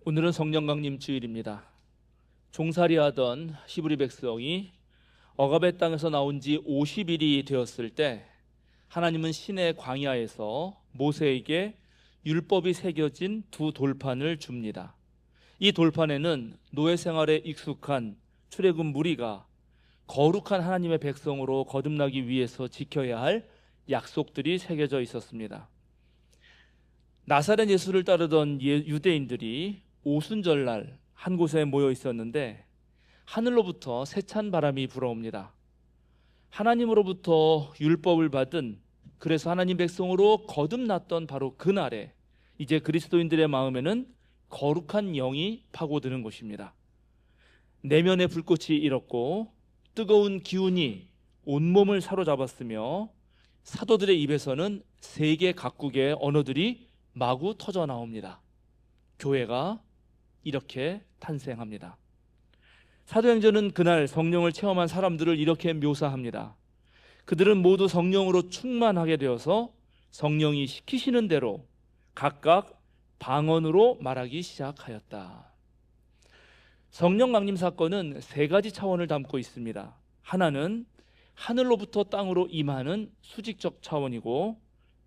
오늘은 성령 강림 주일입니다. 종살이하던 히브리 백성이 억압의 땅에서 나온 지 50일이 되었을 때 하나님은 시내 광야에서 모세에게 율법이 새겨진 두 돌판을 줍니다. 이 돌판에는 노예 생활에 익숙한 출애굽 무리가 거룩한 하나님의 백성으로 거듭나기 위해서 지켜야 할 약속들이 새겨져 있었습니다. 나사렛 예수를 따르던 유대인들이 오순절날 한 곳에 모여 있었는데 하늘로부터 세찬 바람이 불어옵니다. 하나님으로부터 율법을 받은, 그래서 하나님 백성으로 거듭났던 바로 그날에 이제 그리스도인들의 마음에는 거룩한 영이 파고드는 것입니다. 내면의 불꽃이 일었고 뜨거운 기운이 온몸을 사로잡았으며 사도들의 입에서는 세계 각국의 언어들이 마구 터져 나옵니다. 교회가 이렇게 탄생합니다. 사도행전은 그날 성령을 체험한 사람들을 이렇게 묘사합니다. 그들은 모두 성령으로 충만하게 되어서 성령이 시키시는 대로 각각 방언으로 말하기 시작하였다. 성령 강림 사건은 세 가지 차원을 담고 있습니다. 하나는 하늘로부터 땅으로 임하는 수직적 차원이고,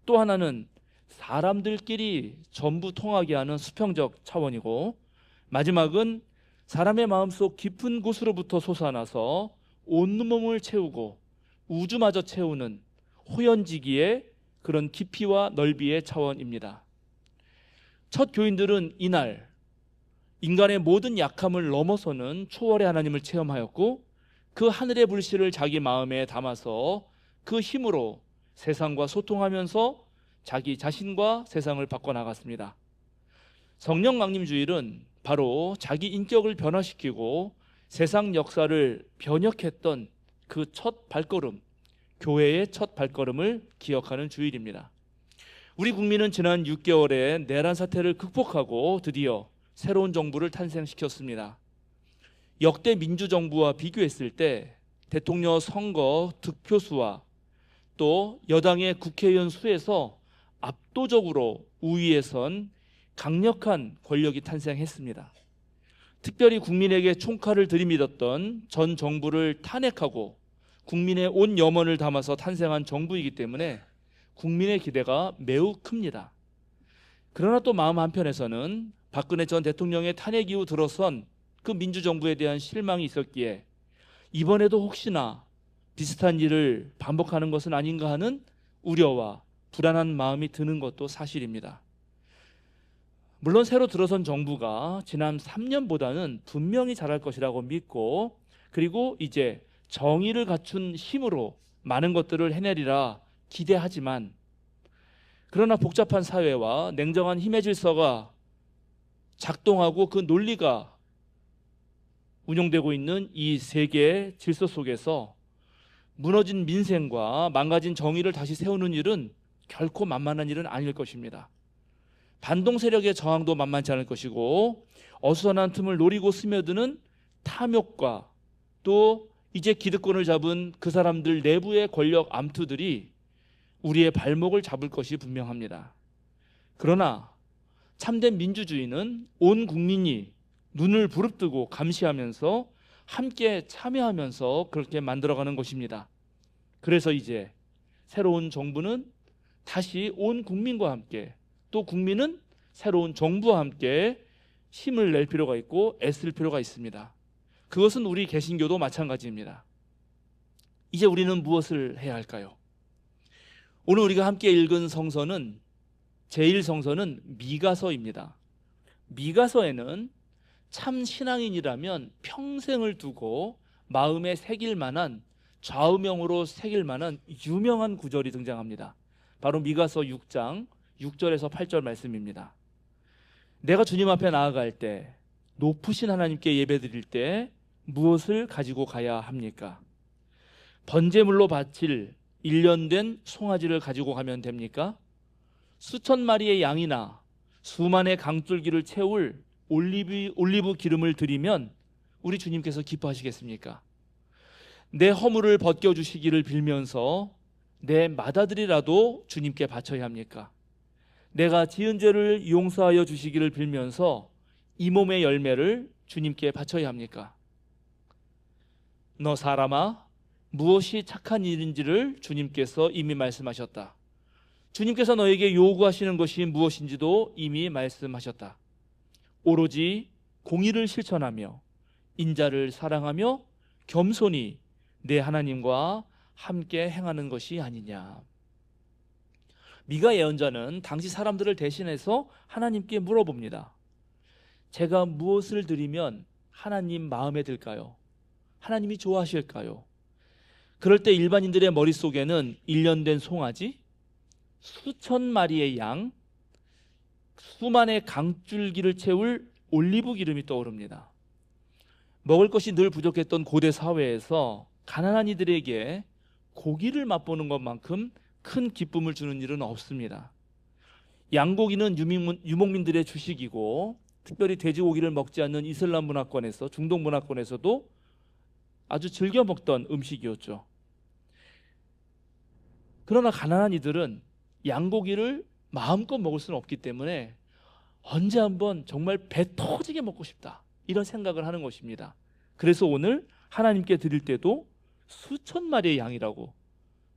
또 하나는 사람들끼리 전부 통하게 하는 수평적 차원이고, 마지막은 사람의 마음속 깊은 곳으로부터 솟아나서 온몸을 채우고 우주마저 채우는 호연지기의 그런 깊이와 넓이의 차원입니다. 첫 교인들은 이날 인간의 모든 약함을 넘어서는 초월의 하나님을 체험하였고, 그 하늘의 불씨를 자기 마음에 담아서 그 힘으로 세상과 소통하면서 자기 자신과 세상을 바꿔나갔습니다. 성령 강림 주일은 바로 자기 인격을 변화시키고 세상 역사를 변혁했던 그 첫 발걸음, 교회의 첫 발걸음을 기억하는 주일입니다. 우리 국민은 지난 6개월의 내란 사태를 극복하고 드디어 새로운 정부를 탄생시켰습니다. 역대 민주정부와 비교했을 때 대통령 선거 득표수와 또 여당의 국회의원 수에서 압도적으로 우위에 선 강력한 권력이 탄생했습니다. 특별히 국민에게 총칼을 들이밀었던 전 정부를 탄핵하고 국민의 온 염원을 담아서 탄생한 정부이기 때문에 국민의 기대가 매우 큽니다. 그러나 또 마음 한편에서는 박근혜 전 대통령의 탄핵 이후 들어선 그 민주정부에 대한 실망이 있었기에 이번에도 혹시나 비슷한 일을 반복하는 것은 아닌가 하는 우려와 불안한 마음이 드는 것도 사실입니다. 물론 새로 들어선 정부가 지난 3년보다는 분명히 잘할 것이라고 믿고, 그리고 이제 정의를 갖춘 힘으로 많은 것들을 해내리라 기대하지만, 그러나 복잡한 사회와 냉정한 힘의 질서가 작동하고 그 논리가 운영되고 있는 이 세계의 질서 속에서 무너진 민생과 망가진 정의를 다시 세우는 일은 결코 만만한 일은 아닐 것입니다. 반동 세력의 저항도 만만치 않을 것이고, 어수선한 틈을 노리고 스며드는 탐욕과 또 이제 기득권을 잡은 그 사람들 내부의 권력 암투들이 우리의 발목을 잡을 것이 분명합니다. 그러나 참된 민주주의는 온 국민이 눈을 부릅뜨고 감시하면서 함께 참여하면서 그렇게 만들어가는 것입니다. 그래서 이제 새로운 정부는 다시 온 국민과 함께, 또 국민은 새로운 정부와 함께 힘을 낼 필요가 있고 애쓸 필요가 있습니다. 그것은 우리 개신교도 마찬가지입니다. 이제 우리는 무엇을 해야 할까요? 오늘 우리가 함께 읽은 성서는 제1성서는 미가서입니다. 미가서에는 참 신앙인이라면 평생을 두고 마음에 새길 만한, 좌우명으로 새길 만한 유명한 구절이 등장합니다. 바로 미가서 6장 6절에서 8절 말씀입니다. 내가 주님 앞에 나아갈 때, 높으신 하나님께 예배드릴 때 무엇을 가지고 가야 합니까? 번제물로 바칠 1년 된 송아지를 가지고 가면 됩니까? 수천 마리의 양이나 수만의 강줄기를 채울 올리브 기름을 드리면 우리 주님께서 기뻐하시겠습니까? 내 허물을 벗겨주시기를 빌면서 내 맏아들이라도 주님께 바쳐야 합니까? 내가 지은 죄를 용서하여 주시기를 빌면서 이 몸의 열매를 주님께 바쳐야 합니까? 너 사람아, 무엇이 착한 일인지를 주님께서 이미 말씀하셨다. 주님께서 너에게 요구하시는 것이 무엇인지도 이미 말씀하셨다. 오로지 공의를 실천하며 인자를 사랑하며 겸손히 내 하나님과 함께 행하는 것이 아니냐. 미가 예언자는 당시 사람들을 대신해서 하나님께 물어봅니다. 제가 무엇을 드리면 하나님 마음에 들까요? 하나님이 좋아하실까요? 그럴 때 일반인들의 머릿속에는 1년 된 송아지, 수천 마리의 양, 수만의 강줄기를 채울 올리브 기름이 떠오릅니다. 먹을 것이 늘 부족했던 고대 사회에서 가난한 이들에게 고기를 맛보는 것만큼 큰 기쁨을 주는 일은 없습니다. 양고기는 유목민들의 주식이고, 특별히 돼지고기를 먹지 않는 이슬람 문화권에서, 중동 문화권에서도 아주 즐겨 먹던 음식이었죠. 그러나 가난한 이들은 양고기를 마음껏 먹을 수는 없기 때문에 언제 한번 정말 배 터지게 먹고 싶다, 이런 생각을 하는 것입니다. 그래서 오늘 하나님께 드릴 때도 수천 마리의 양이라고,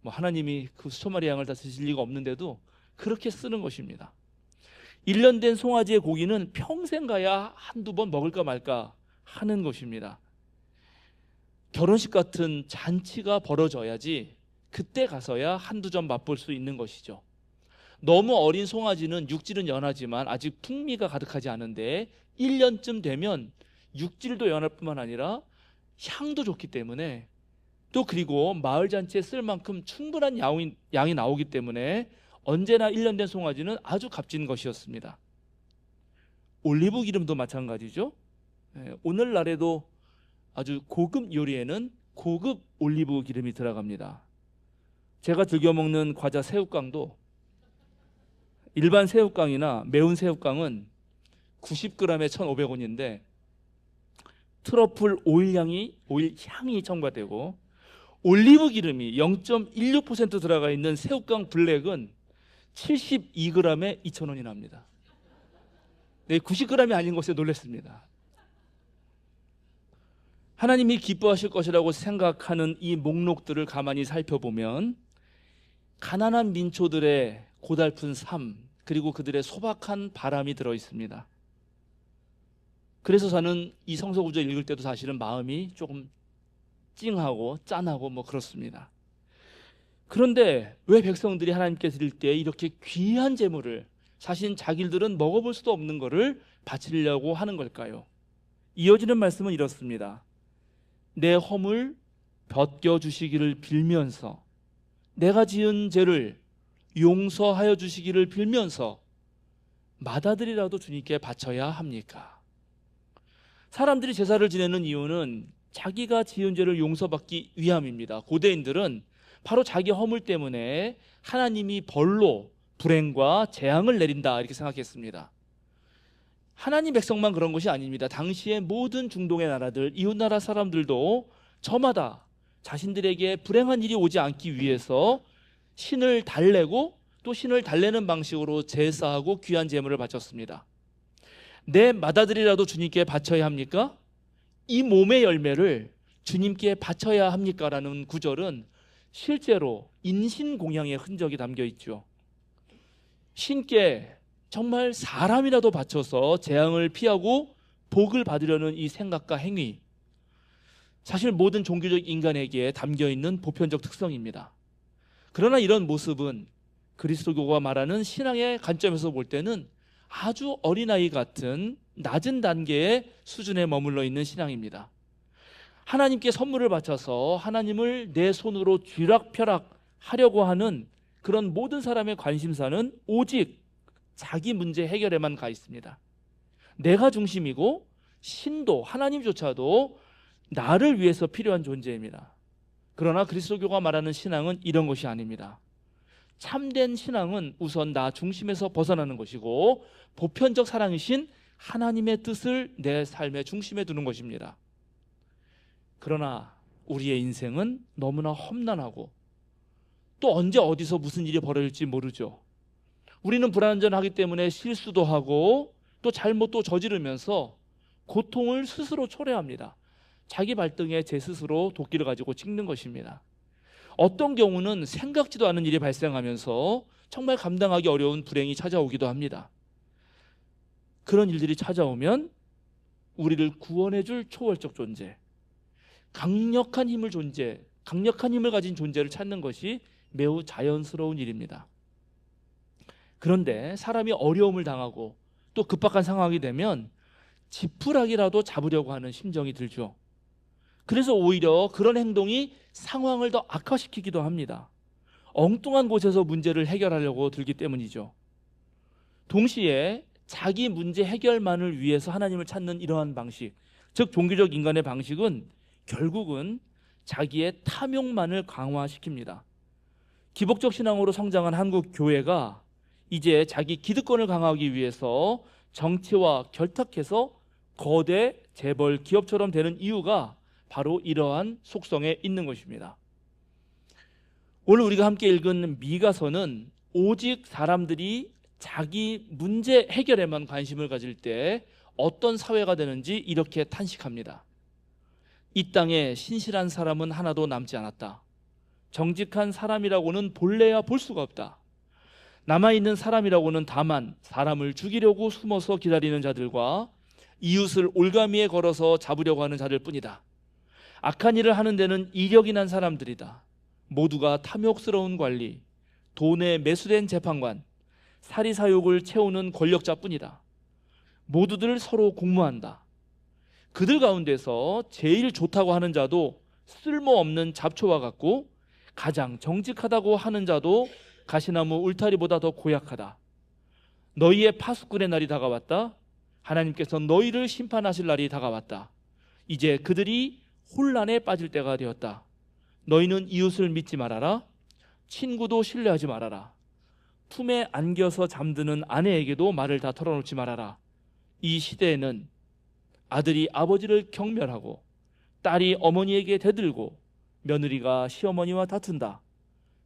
하나님이 그 수천 마리의 양을 다 드실 리가 없는데도 그렇게 쓰는 것입니다. 1년 된 송아지의 고기는 평생 가야 한두 번 먹을까 말까 하는 것입니다. 결혼식 같은 잔치가 벌어져야지 그때 가서야 한두 점 맛볼 수 있는 것이죠. 너무 어린 송아지는 육질은 연하지만 아직 풍미가 가득하지 않은데 1년쯤 되면 육질도 연할 뿐만 아니라 향도 좋기 때문에, 또 그리고 마을 잔치에 쓸 만큼 충분한 양이 나오기 때문에 언제나 1년 된 송아지는 아주 값진 것이었습니다. 올리브 기름도 마찬가지죠. 오늘날에도 아주 고급 요리에는 고급 올리브 기름이 들어갑니다. 제가 즐겨 먹는 과자 새우깡도 일반 새우깡이나 매운 새우깡은 90g에 1,500원인데 트러플 오일 향이 첨가되고 올리브 기름이 0.16% 들어가 있는 새우깡 블랙은 72g에 2,000원이 납니다. 네, 90g이 아닌 것에 놀랐습니다. 하나님이 기뻐하실 것이라고 생각하는 이 목록들을 가만히 살펴보면 가난한 민초들의 고달픈 삶, 그리고 그들의 소박한 바람이 들어 있습니다. 그래서 저는 이 성서 구절 읽을 때도 사실은 마음이 조금 찡하고 짠하고 그렇습니다. 그런데 왜 백성들이 하나님께 드릴 때 이렇게 귀한 제물을, 사실 자기들은 먹어볼 수도 없는 것을 바치려고 하는 걸까요? 이어지는 말씀은 이렇습니다. 내 허물 벗겨주시기를 빌면서, 내가 지은 죄를 용서하여 주시기를 빌면서 맏아들이라도 주님께 바쳐야 합니까? 사람들이 제사를 지내는 이유는 자기가 지은 죄를 용서받기 위함입니다. 고대인들은 바로 자기 허물 때문에 하나님이 벌로 불행과 재앙을 내린다, 이렇게 생각했습니다. 하나님 백성만 그런 것이 아닙니다. 당시의 모든 중동의 나라들, 이웃나라 사람들도 저마다 자신들에게 불행한 일이 오지 않기 위해서 신을 달래고 또 신을 달래는 방식으로 제사하고 귀한 제물을 바쳤습니다. 내 맏아들이라도 주님께 바쳐야 합니까? 이 몸의 열매를 주님께 바쳐야 합니까? 라는 구절은 실제로 인신공양의 흔적이 담겨 있죠. 신께 정말 사람이라도 바쳐서 재앙을 피하고 복을 받으려는 이 생각과 행위, 사실 모든 종교적 인간에게 담겨 있는 보편적 특성입니다. 그러나 이런 모습은 그리스도교가 말하는 신앙의 관점에서 볼 때는 아주 어린아이 같은 낮은 단계의 수준에 머물러 있는 신앙입니다. 하나님께 선물을 바쳐서 하나님을 내 손으로 쥐락펴락 하려고 하는 그런 모든 사람의 관심사는 오직 자기 문제 해결에만 가 있습니다. 내가 중심이고 신도 하나님조차도 나를 위해서 필요한 존재입니다. 그러나 그리스도교가 말하는 신앙은 이런 것이 아닙니다. 참된 신앙은 우선 나 중심에서 벗어나는 것이고 보편적 사랑이신 하나님의 뜻을 내 삶의 중심에 두는 것입니다. 그러나 우리의 인생은 너무나 험난하고 또 언제 어디서 무슨 일이 벌어질지 모르죠. 우리는 불완전하기 때문에 실수도 하고 또 잘못도 저지르면서 고통을 스스로 초래합니다. 자기 발등에 제 스스로 도끼를 가지고 찍는 것입니다. 어떤 경우는 생각지도 않은 일이 발생하면서 정말 감당하기 어려운 불행이 찾아오기도 합니다. 그런 일들이 찾아오면 우리를 구원해 줄 초월적 존재, 강력한 힘을 가진 존재를 찾는 것이 매우 자연스러운 일입니다. 그런데 사람이 어려움을 당하고 또 급박한 상황이 되면 지푸라기라도 잡으려고 하는 심정이 들죠. 그래서 오히려 그런 행동이 상황을 더 악화시키기도 합니다. 엉뚱한 곳에서 문제를 해결하려고 들기 때문이죠. 동시에 자기 문제 해결만을 위해서 하나님을 찾는 이러한 방식, 즉 종교적 인간의 방식은 결국은 자기의 탐욕만을 강화시킵니다. 기복적 신앙으로 성장한 한국 교회가 이제 자기 기득권을 강화하기 위해서 정치와 결탁해서 거대 재벌 기업처럼 되는 이유가 바로 이러한 속성에 있는 것입니다. 오늘 우리가 함께 읽은 미가서는 오직 사람들이 자기 문제 해결에만 관심을 가질 때 어떤 사회가 되는지 이렇게 탄식합니다. 이 땅에 신실한 사람은 하나도 남지 않았다. 정직한 사람이라고는 볼래야 볼 수가 없다. 남아있는 사람이라고는 다만 사람을 죽이려고 숨어서 기다리는 자들과 이웃을 올가미에 걸어서 잡으려고 하는 자들 뿐이다. 악한 일을 하는 데는 이력이 난 사람들이다. 모두가 탐욕스러운 관리, 돈에 매수된 재판관, 사리사욕을 채우는 권력자뿐이다. 모두들 서로 공모한다. 그들 가운데서 제일 좋다고 하는 자도 쓸모없는 잡초와 같고 가장 정직하다고 하는 자도 가시나무 울타리보다 더 고약하다. 너희의 파수꾼의 날이 다가왔다. 하나님께서 너희를 심판하실 날이 다가왔다. 이제 그들이 혼란에 빠질 때가 되었다. 너희는 이웃을 믿지 말아라. 친구도 신뢰하지 말아라. 품에 안겨서 잠드는 아내에게도 말을 다 털어놓지 말아라. 이 시대에는 아들이 아버지를 경멸하고 딸이 어머니에게 대들고 며느리가 시어머니와 다툰다.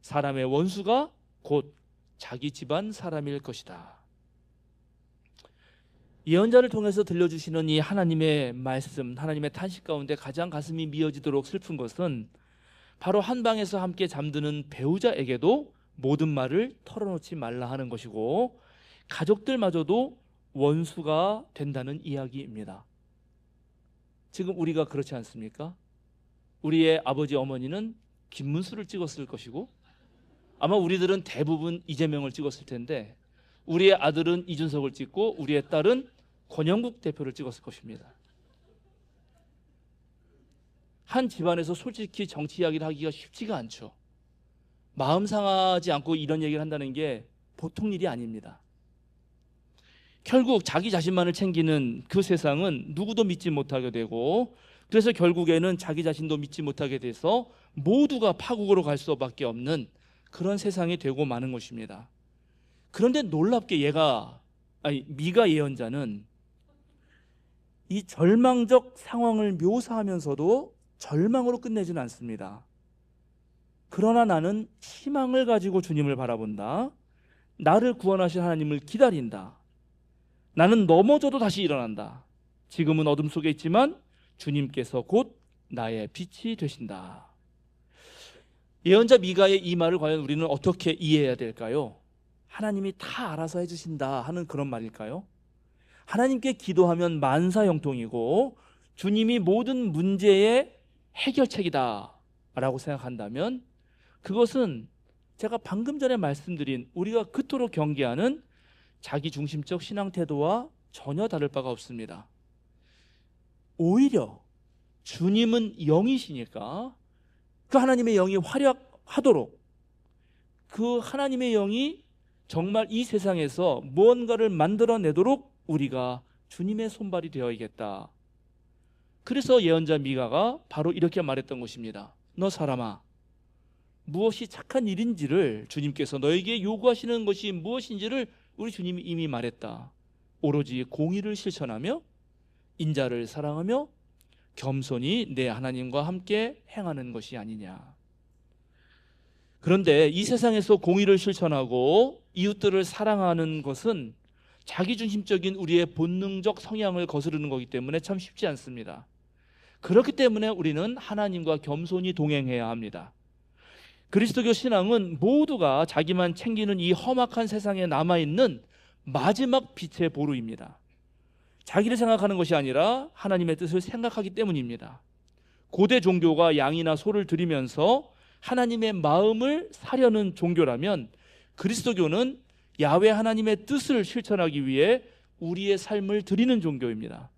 사람의 원수가 곧 자기 집안 사람일 것이다. 예언자를 통해서 들려주시는 이 하나님의 말씀, 하나님의 탄식 가운데 가장 가슴이 미어지도록 슬픈 것은 바로 한 방에서 함께 잠드는 배우자에게도 모든 말을 털어놓지 말라 하는 것이고 가족들마저도 원수가 된다는 이야기입니다. 지금 우리가 그렇지 않습니까? 우리의 아버지 어머니는 김문수를 찍었을 것이고 아마 우리들은 대부분 이재명을 찍었을 텐데 우리의 아들은 이준석을 찍고 우리의 딸은 권영국 대표를 찍었을 것입니다. 한 집안에서 솔직히 정치 이야기를 하기가 쉽지가 않죠. 마음 상하지 않고 이런 얘기를 한다는 게 보통 일이 아닙니다. 결국 자기 자신만을 챙기는 그 세상은 누구도 믿지 못하게 되고 그래서 결국에는 자기 자신도 믿지 못하게 돼서 모두가 파국으로 갈 수밖에 없는 그런 세상이 되고 마는 것입니다. 그런데 놀랍게 미가 예언자는 이 절망적 상황을 묘사하면서도 절망으로 끝내지는 않습니다. 그러나 나는 희망을 가지고 주님을 바라본다. 나를 구원하실 하나님을 기다린다. 나는 넘어져도 다시 일어난다. 지금은 어둠 속에 있지만 주님께서 곧 나의 빛이 되신다. 예언자 미가의 이 말을 과연 우리는 어떻게 이해해야 될까요? 하나님이 다 알아서 해주신다 하는 그런 말일까요? 하나님께 기도하면 만사형통이고 주님이 모든 문제의 해결책이다 라고 생각한다면 그것은 제가 방금 전에 말씀드린 우리가 그토록 경계하는 자기중심적 신앙 태도와 전혀 다를 바가 없습니다. 오히려 주님은 영이시니까 그 하나님의 영이 활약하도록 그 하나님의 영이 정말 이 세상에서 무언가를 만들어내도록 우리가 주님의 손발이 되어야겠다. 그래서 예언자 미가가 바로 이렇게 말했던 것입니다. 너 사람아, 무엇이 착한 일인지를 주님께서 너에게 요구하시는 것이 무엇인지를 우리 주님이 이미 말했다. 오로지 공의를 실천하며 인자를 사랑하며 겸손히 내 하나님과 함께 행하는 것이 아니냐. 그런데 이 세상에서 공의를 실천하고 이웃들을 사랑하는 것은 자기중심적인 우리의 본능적 성향을 거스르는 거기 때문에 참 쉽지 않습니다. 그렇기 때문에 우리는 하나님과 겸손히 동행해야 합니다. 그리스도교 신앙은 모두가 자기만 챙기는 이 험악한 세상에 남아있는 마지막 빛의 보루입니다. 자기를 생각하는 것이 아니라 하나님의 뜻을 생각하기 때문입니다. 고대 종교가 양이나 소를 드리면서 하나님의 마음을 사려는 종교라면, 그리스도교는 야훼 하나님의 뜻을 실천하기 위해 우리의 삶을 드리는 종교입니다.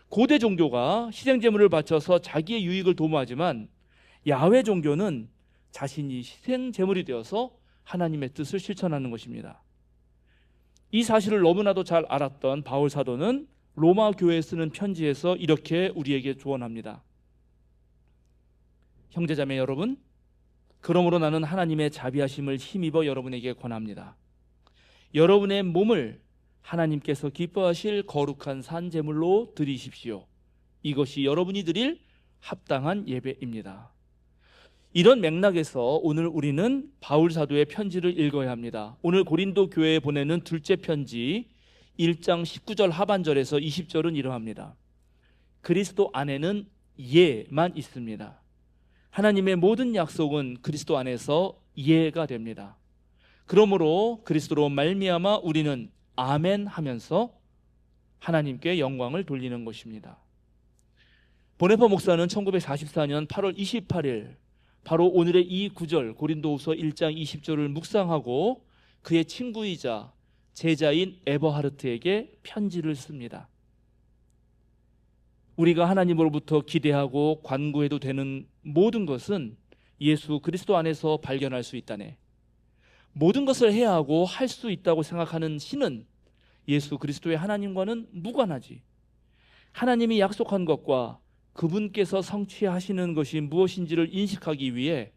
고대 종교가 희생제물을 바쳐서 자기의 유익을 도모하지만, 야훼 종교는 자신이 희생제물이 되어서 하나님의 뜻을 실천하는 것입니다. 이 사실을 너무나도 잘 알았던 바울 사도는 로마 교회에 쓰는 편지에서 이렇게 우리에게 조언합니다. 형제자매 여러분, 그러므로 나는 하나님의 자비하심을 힘입어 여러분에게 권합니다. 여러분의 몸을 하나님께서 기뻐하실 거룩한 산제물로 드리십시오. 이것이 여러분이 드릴 합당한 예배입니다. 이런 맥락에서 오늘 우리는 바울 사도의 편지를 읽어야 합니다. 오늘 고린도 교회에 보내는 둘째 편지 1장 19절 하반절에서 20절은 이러합니다. 그리스도 안에는 예만 있습니다. 하나님의 모든 약속은 그리스도 안에서 예가 됩니다. 그러므로 그리스도로 말미암아 우리는 아멘 하면서 하나님께 영광을 돌리는 것입니다. 보네퍼 목사는 1944년 8월 28일 바로 오늘의 이 구절 고린도후서 1장 20절을 묵상하고 그의 친구이자 제자인 에버하르트에게 편지를 씁니다. 우리가 하나님으로부터 기대하고 간구해도 되는 모든 것은 예수 그리스도 안에서 발견할 수 있다네. 모든 것을 해야 하고 할 수 있다고 생각하는 신은 예수 그리스도의 하나님과는 무관하지. 하나님이 약속한 것과 그분께서 성취하시는 것이 무엇인지를 인식하기 위해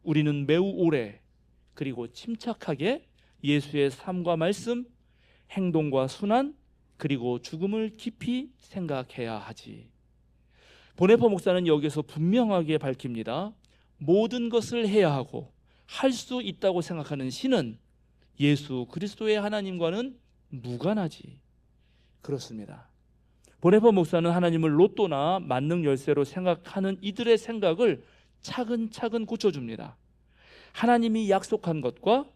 우리는 매우 오래 그리고 침착하게 예수의 삶과 말씀, 행동과 순환, 그리고 죽음을 깊이 생각해야 하지. 보네퍼 목사는 여기서 분명하게 밝힙니다. 모든 것을 해야 하고 할 수 있다고 생각하는 신은 예수 그리스도의 하나님과는 무관하지. 그렇습니다. 보네퍼 목사는 하나님을 로또나 만능 열쇠로 생각하는 이들의 생각을 차근차근 고쳐줍니다. 하나님이 약속한 것과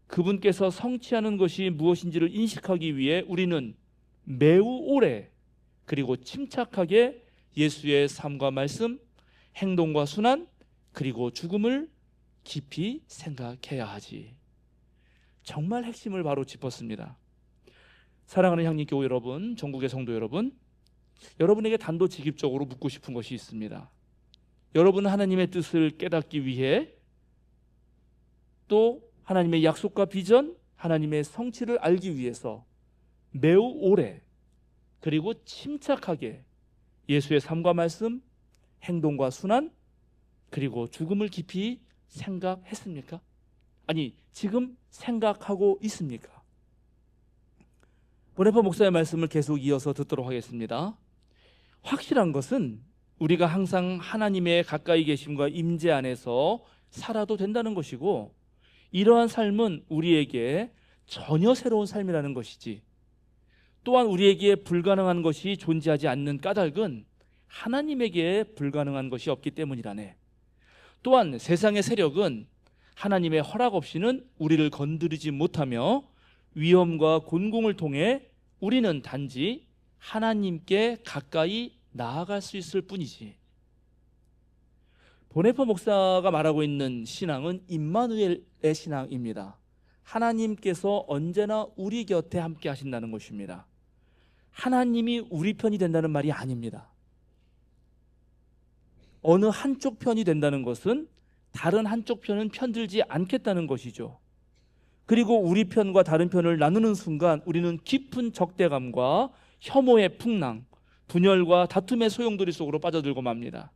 그분께서 성취하는 것이 무엇인지를 인식하기 위해 우리는 매우 오래 그리고 침착하게 예수의 삶과 말씀, 행동과 순환, 그리고 죽음을 깊이 생각해야 하지. 정말 핵심을 바로 짚었습니다. 사랑하는 향림교회 여러분, 전국의 성도 여러분, 여러분에게 단도직입적으로 묻고 싶은 것이 있습니다. 여러분은 하나님의 뜻을 깨닫기 위해 또 하나님의 약속과 비전, 하나님의 성취를 알기 위해서 매우 오래 그리고 침착하게 예수의 삶과 말씀, 행동과 순환, 그리고 죽음을 깊이 생각했습니까? 아니, 지금 생각하고 있습니까? 보네퍼 목사의 말씀을 계속 이어서 듣도록 하겠습니다. 확실한 것은 우리가 항상 하나님의 가까이 계심과 임재 안에서 살아도 된다는 것이고, 이러한 삶은 우리에게 전혀 새로운 삶이라는 것이지, 또한 우리에게 불가능한 것이 존재하지 않는 까닭은 하나님에게 불가능한 것이 없기 때문이라네. 또한 세상의 세력은 하나님의 허락 없이는 우리를 건드리지 못하며 위험과 곤궁을 통해 우리는 단지 하나님께 가까이 나아갈 수 있을 뿐이지. 보네퍼 목사가 말하고 있는 신앙은 임마누엘의 신앙입니다. 하나님께서 언제나 우리 곁에 함께 하신다는 것입니다. 하나님이 우리 편이 된다는 말이 아닙니다. 어느 한쪽 편이 된다는 것은 다른 한쪽 편은 편들지 않겠다는 것이죠. 그리고 우리 편과 다른 편을 나누는 순간 우리는 깊은 적대감과 혐오의 풍랑, 분열과 다툼의 소용돌이 속으로 빠져들고 맙니다.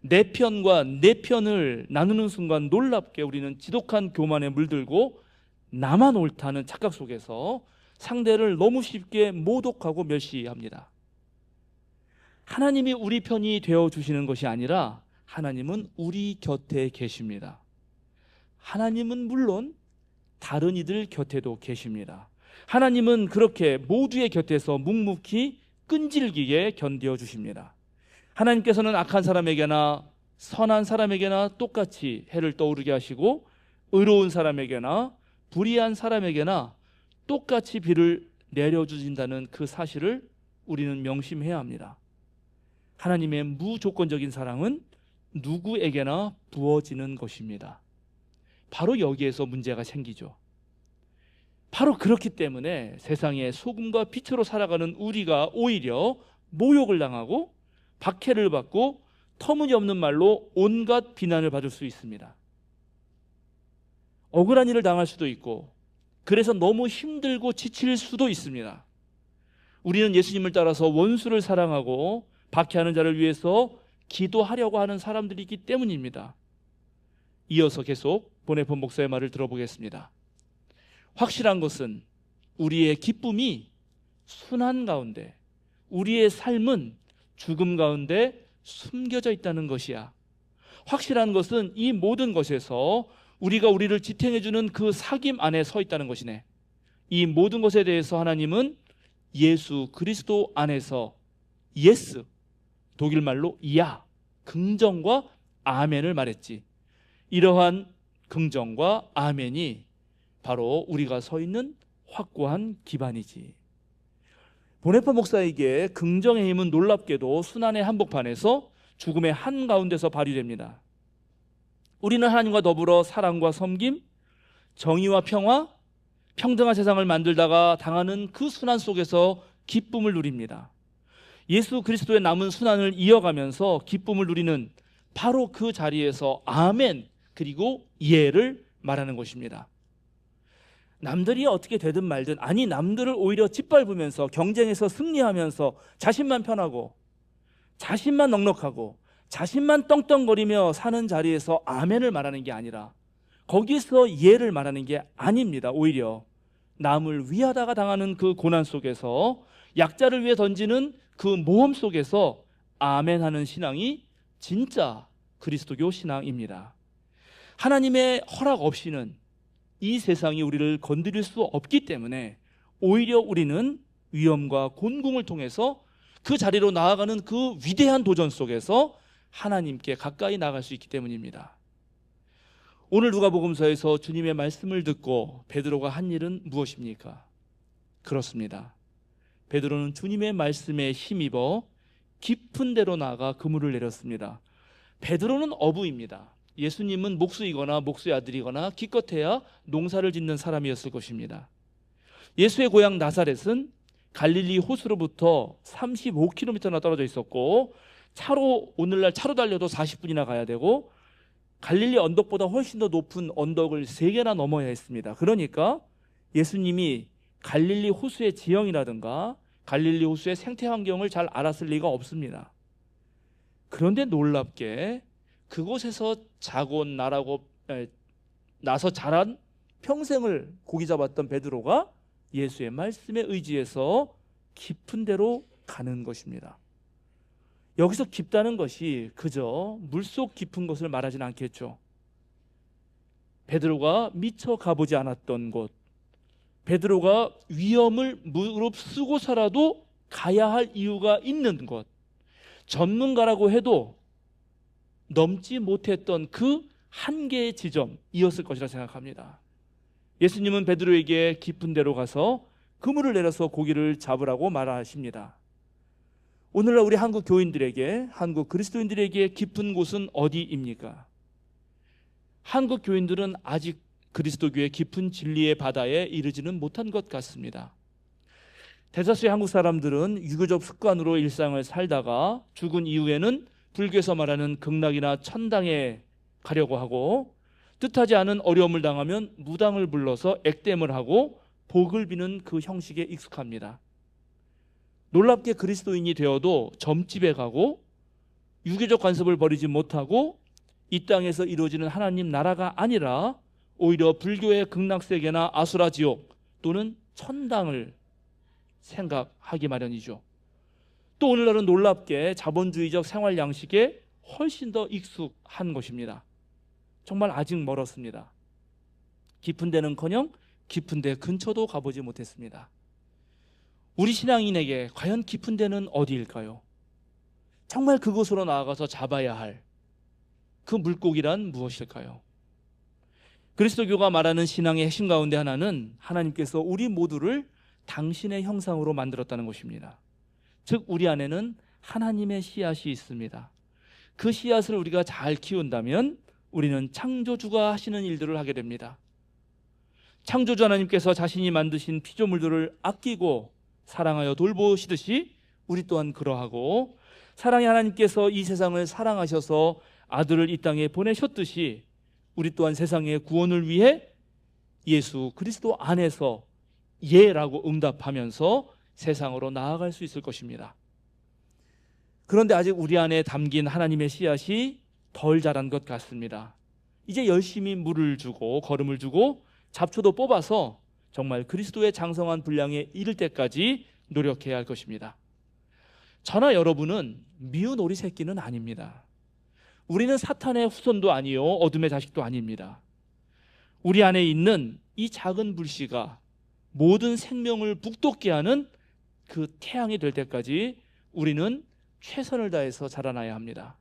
내 편과 내 편을 나누는 순간 놀랍게 우리는 지독한 교만에 물들고 나만 옳다는 착각 속에서 상대를 너무 쉽게 모독하고 멸시합니다. 하나님이 우리 편이 되어주시는 것이 아니라 하나님은 우리 곁에 계십니다. 하나님은 물론 다른 이들 곁에도 계십니다. 하나님은 그렇게 모두의 곁에서 묵묵히 끈질기게 견디어 주십니다. 하나님께서는 악한 사람에게나 선한 사람에게나 똑같이 해를 떠오르게 하시고, 의로운 사람에게나 불의한 사람에게나 똑같이 비를 내려주신다는 그 사실을 우리는 명심해야 합니다. 하나님의 무조건적인 사랑은 누구에게나 부어지는 것입니다. 바로 여기에서 문제가 생기죠. 바로 그렇기 때문에 세상에 소금과 빛으로 살아가는 우리가 오히려 모욕을 당하고 박해를 받고 터무니없는 말로 온갖 비난을 받을 수 있습니다. 억울한 일을 당할 수도 있고, 그래서 너무 힘들고 지칠 수도 있습니다. 우리는 예수님을 따라서 원수를 사랑하고 박해하는 자를 위해서 기도하려고 하는 사람들이기 때문입니다. 이어서 계속 보네폰 목사의 말을 들어보겠습니다. 확실한 것은 우리의 기쁨이 순환 가운데, 우리의 삶은 죽음 가운데 숨겨져 있다는 것이야. 확실한 것은 이 모든 것에서 우리가 우리를 지탱해주는 그 사귐 안에 서 있다는 것이네. 이 모든 것에 대해서 하나님은 예수 그리스도 안에서 예스, 독일말로 야, 긍정과 아멘을 말했지. 이러한 긍정과 아멘이 바로 우리가 서 있는 확고한 기반이지. 보네파 목사에게 긍정의 힘은 놀랍게도 순환의 한복판에서 죽음의 한가운데서 발휘됩니다. 우리는 하나님과 더불어 사랑과 섬김, 정의와 평화, 평등한 세상을 만들다가 당하는 그 순환 속에서 기쁨을 누립니다. 예수 그리스도의 남은 순환을 이어가면서 기쁨을 누리는 바로 그 자리에서 아멘 그리고 예를 말하는 것입니다. 남들이 어떻게 되든 말든, 아니 남들을 오히려 짓밟으면서 경쟁에서 승리하면서 자신만 편하고 자신만 넉넉하고 자신만 떵떵거리며 사는 자리에서 아멘을 말하는 게 아니라, 거기서 예를 말하는 게 아닙니다. 오히려 남을 위하다가 당하는 그 고난 속에서, 약자를 위해 던지는 그 모험 속에서 아멘하는 신앙이 진짜 그리스도교 신앙입니다. 하나님의 허락 없이는 이 세상이 우리를 건드릴 수 없기 때문에 오히려 우리는 위험과 곤궁을 통해서 그 자리로 나아가는 그 위대한 도전 속에서 하나님께 가까이 나갈 수 있기 때문입니다. 오늘 누가복음서에서 주님의 말씀을 듣고 베드로가 한 일은 무엇입니까? 그렇습니다. 베드로는 주님의 말씀에 힘입어 깊은 데로 나아가 그물을 내렸습니다. 베드로는 어부입니다. 예수님은 목수이거나 목수의 아들이거나 기껏해야 농사를 짓는 사람이었을 것입니다. 예수의 고향 나사렛은 갈릴리 호수로부터 35km나 떨어져 있었고, 오늘날 차로 달려도 40분이나 가야 되고, 갈릴리 언덕보다 훨씬 더 높은 언덕을 3개나 넘어야 했습니다. 그러니까 예수님이 갈릴리 호수의 지형이라든가 갈릴리 호수의 생태 환경을 잘 알았을 리가 없습니다. 그런데 놀랍게 그곳에서 자고 나서 자란, 평생을 고기 잡았던 베드로가 예수의 말씀에 의지해서 깊은 데로 가는 것입니다. 여기서 깊다는 것이 그저 물속 깊은 것을 말하진 않겠죠. 베드로가 미처 가보지 않았던 곳, 베드로가 위험을 무릅쓰고서라도 가야 할 이유가 있는 곳, 전문가라고 해도 넘지 못했던 그 한계의 지점이었을 것이라 생각합니다. 예수님은 베드로에게 깊은 데로 가서 그물을 내려서 고기를 잡으라고 말하십니다. 오늘날 우리 한국 교인들에게, 한국 그리스도인들에게 깊은 곳은 어디입니까? 한국 교인들은 아직 그리스도교의 깊은 진리의 바다에 이르지는 못한 것 같습니다. 대다수의 한국 사람들은 유교적 습관으로 일상을 살다가 죽은 이후에는 불교에서 말하는 극락이나 천당에 가려고 하고, 뜻하지 않은 어려움을 당하면 무당을 불러서 액땜을 하고 복을 비는 그 형식에 익숙합니다. 놀랍게 그리스도인이 되어도 점집에 가고 유교적 관습을 버리지 못하고 이 땅에서 이루어지는 하나님 나라가 아니라 오히려 불교의 극락세계나 아수라 지옥 또는 천당을 생각하기 마련이죠. 또 오늘날은 놀랍게 자본주의적 생활 양식에 훨씬 더 익숙한 것입니다. 정말 아직 멀었습니다. 깊은 데는커녕 깊은 데 근처도 가보지 못했습니다. 우리 신앙인에게 과연 깊은 데는 어디일까요? 정말 그곳으로 나아가서 잡아야 할 그 물고기란 무엇일까요? 그리스도교가 말하는 신앙의 핵심 가운데 하나는 하나님께서 우리 모두를 당신의 형상으로 만들었다는 것입니다. 즉 우리 안에는 하나님의 씨앗이 있습니다. 그 씨앗을 우리가 잘 키운다면 우리는 창조주가 하시는 일들을 하게 됩니다. 창조주 하나님께서 자신이 만드신 피조물들을 아끼고 사랑하여 돌보시듯이 우리 또한 그러하고, 사랑의 하나님께서 이 세상을 사랑하셔서 아들을 이 땅에 보내셨듯이 우리 또한 세상의 구원을 위해 예수 그리스도 안에서 예라고 응답하면서 세상으로 나아갈 수 있을 것입니다. 그런데 아직 우리 안에 담긴 하나님의 씨앗이 덜 자란 것 같습니다. 이제 열심히 물을 주고 거름을 주고 잡초도 뽑아서 정말 그리스도의 장성한 분량에 이를 때까지 노력해야 할 것입니다. 저나 여러분은 미운 오리 새끼는 아닙니다. 우리는 사탄의 후손도 아니요 어둠의 자식도 아닙니다. 우리 안에 있는 이 작은 불씨가 모든 생명을 북돋게 하는 그 태양이 될 때까지 우리는 최선을 다해서 자라나야 합니다.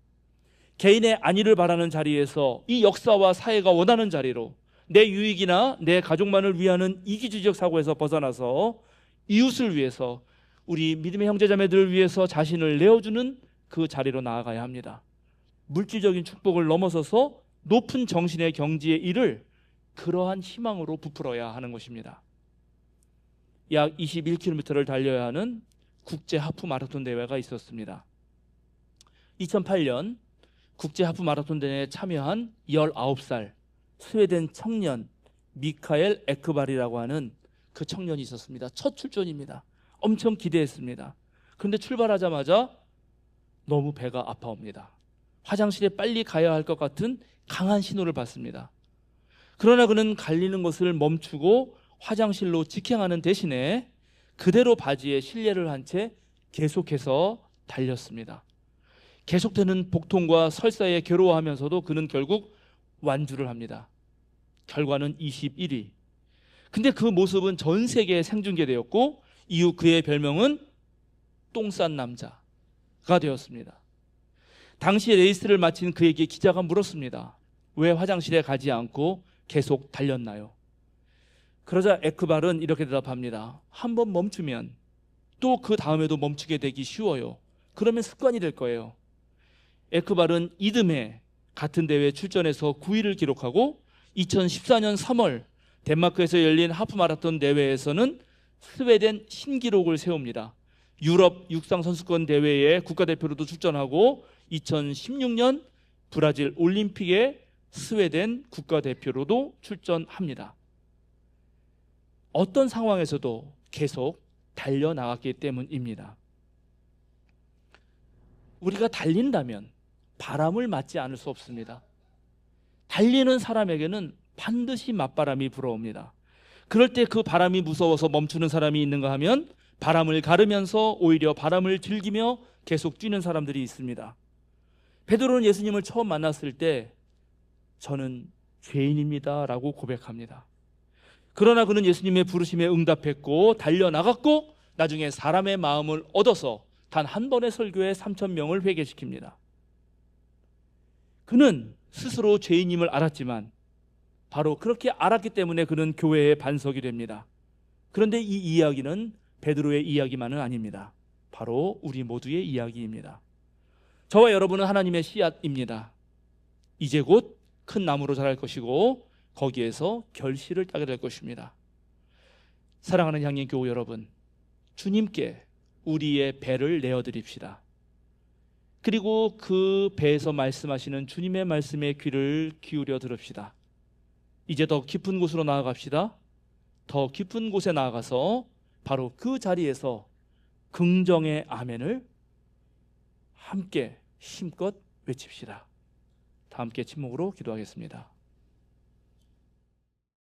개인의 안위를 바라는 자리에서 이 역사와 사회가 원하는 자리로 내 유익이나 내 가족만을 위하는 이기주의적 사고에서 벗어나서 이웃을 위해서, 우리 믿음의 형제자매들을 위해서 자신을 내어주는 그 자리로 나아가야 합니다. 물질적인 축복을 넘어서서 높은 정신의 경지에 이를 그러한 희망으로 부풀어야 하는 것입니다. 약 21km를 달려야 하는 국제 하프 마라톤 대회가 있었습니다. 2008년 국제 하프 마라톤 대회에 참여한 19살 스웨덴 청년 미카엘 에크발이라고 하는 그 청년이 있었습니다. 첫 출전입니다. 엄청 기대했습니다. 그런데 출발하자마자 너무 배가 아파옵니다. 화장실에 빨리 가야 할 것 같은 강한 신호를 받습니다. 그러나 그는 갈리는 것을 멈추고 화장실로 직행하는 대신에 그대로 바지에 실내를 한 채 계속해서 달렸습니다. 계속되는 복통과 설사에 괴로워하면서도 그는 결국 완주를 합니다. 결과는 21위. 근데 그 모습은 전 세계에 생중계되었고 이후 그의 별명은 똥 싼 남자가 되었습니다. 당시 레이스를 마친 그에게 기자가 물었습니다. 왜 화장실에 가지 않고 계속 달렸나요? 그러자 에크발은 이렇게 대답합니다. 한번 멈추면 또 그 다음에도 멈추게 되기 쉬워요. 그러면 습관이 될 거예요. 에크발은 이듬해 같은 대회에 출전해서 9위를 기록하고 2014년 3월 덴마크에서 열린 하프 마라톤 대회에서는 스웨덴 신기록을 세웁니다. 유럽 육상 선수권 대회에 국가대표로도 출전하고 2016년 브라질 올림픽에 스웨덴 국가대표로도 출전합니다. 어떤 상황에서도 계속 달려나갔기 때문입니다. 우리가 달린다면 바람을 맞지 않을 수 없습니다. 달리는 사람에게는 반드시 맞바람이 불어옵니다. 그럴 때 그 바람이 무서워서 멈추는 사람이 있는가 하면 바람을 가르면서 오히려 바람을 즐기며 계속 뛰는 사람들이 있습니다. 베드로는 예수님을 처음 만났을 때 저는 죄인입니다 라고 고백합니다. 그러나 그는 예수님의 부르심에 응답했고 달려나갔고 나중에 사람의 마음을 얻어서 단 한 번의 설교에 3,000명을 회개시킵니다. 그는 스스로 죄인임을 알았지만 바로 그렇게 알았기 때문에 그는 교회의 반석이 됩니다. 그런데 이 이야기는 베드로의 이야기만은 아닙니다. 바로 우리 모두의 이야기입니다. 저와 여러분은 하나님의 씨앗입니다. 이제 곧 큰 나무로 자랄 것이고 거기에서 결실을 따게 될 것입니다. 사랑하는 향연 교우 여러분, 주님께 우리의 배를 내어드립시다. 그리고 그 배에서 말씀하시는 주님의 말씀에 귀를 기울여 들읍시다. 이제 더 깊은 곳으로 나아갑시다. 더 깊은 곳에 나아가서 바로 그 자리에서 긍정의 아멘을 함께 힘껏 외칩시다. 다 함께 침묵으로 기도하겠습니다.